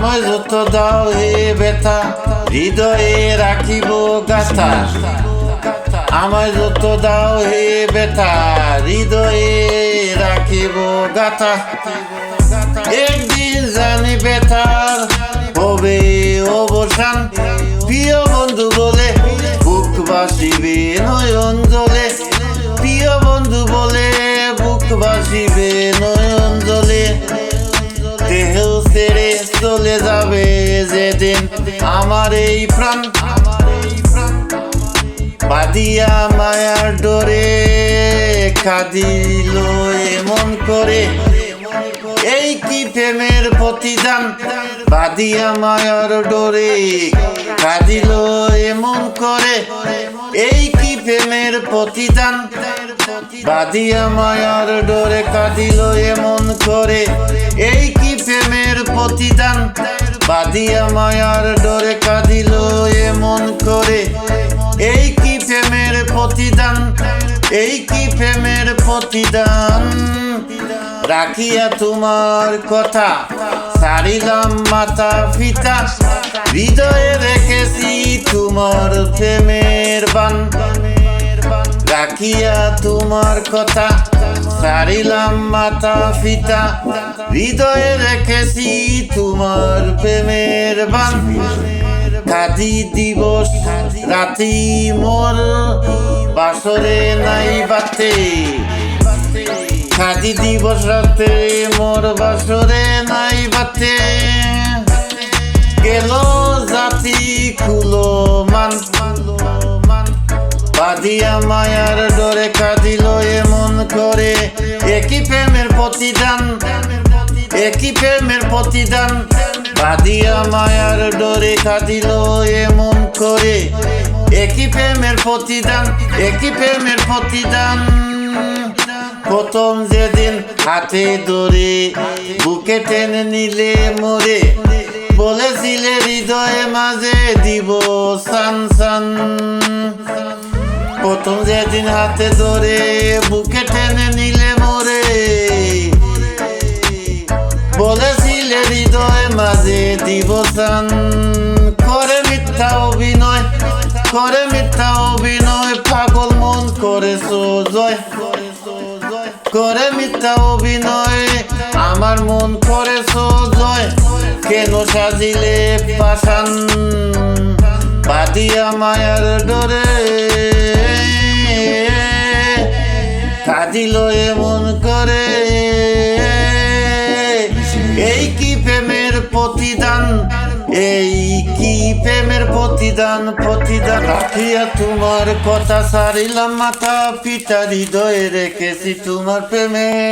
আমায় যত দাও হে ব্যথা, হৃদয়ে রাখিব গাথা। আমায় যত দাও হে ব্যথা, হৃদয়ে রাখিব গাথা। একদিন জানি ব্যথার হবে অবসান, প্রিয় বন্ধু বলে বুক বাসিবে নয়ন জলে। প্রিয় বন্ধু বলে বুক বাসিবে নয়ন জলে। দেহ ছেড়ে চলে যাবে যেদিন আমার এই প্রাণ, বাঁধিয়া মায়ার ডোরে কাঁদিল এমন করে। এই কি প্রেমের প্রতিদান, বাঁধিয়া মায়ার ডোরে কাঁদিল এমন করে। এই কি প্রেমের প্রতিদান, বাঁধিয়া মায়ার ডোরে কাঁদিল এমন করে। এই কি প্রেমের প্রতিদান, বাঁধিয়া মায়ার ডোরে কাঁদিল এমন করে। এই কি প্রেমের প্রতিদান, এই কি প্রেমের প্রতিদান। রাখিয়া তোমার কথা ছাড়িলাম মাথা পিতা, হৃদয়ে রেখেছি তোমার প্রেমের বান। রাখিয়া তোমার কথা ছাড়িলাম মাথা পিতা, হৃদয়ে রেখেছি তোমার প্রেমের বান। কাঁদি দিবস রাতি মোর বাসরে নাই বাতে। কাঁদি দিবস রাতে মোর বাসরে নাই বাতে। গেল জাতি খুলো মান, বাঁধিয়া মায়ার ডোরে কাঁদিল এমন করে। একই প্রেমের প্রতিদান, একই প্রেমের প্রতিদান, বাঁধিয়া মায়ার ডোরে কাঁদিল এমন করে। একই প্রেমের প্রতিদান, একই প্রেমের প্রতিদান। প্রথম যেদিন হাতে ধরে বুকে টেনে নিলে মোরে, বলেছিলে হৃদয়ে মাঝে দিব সান সান। প্রথম যেদিন হাতে ধরে বুকে টেনে নিলে মোরে, বলেছিলে হৃদয়ে মাঝে দিব সান। করে মিথ্যা অভিনয়, করে মিথ্যা অভিনয়, পাগল মন করেছো জয়। করে মিথ্যা অভিনয়, আমার মন করেছো জয়। কেন সাজিলে পাষাণ, বাঁধিয়া মায়ার ডোরে কাঁদিল এমন করে। এই কি প্রেমের প্রতিদান, এই কি প্রেমের প্রতিদান, প্রতিদান। রাখিয়া তোমার কথা ছাড়িলাম মাথা পিতা, হৃদয়ে রেখেছি তোমার প্রেমে।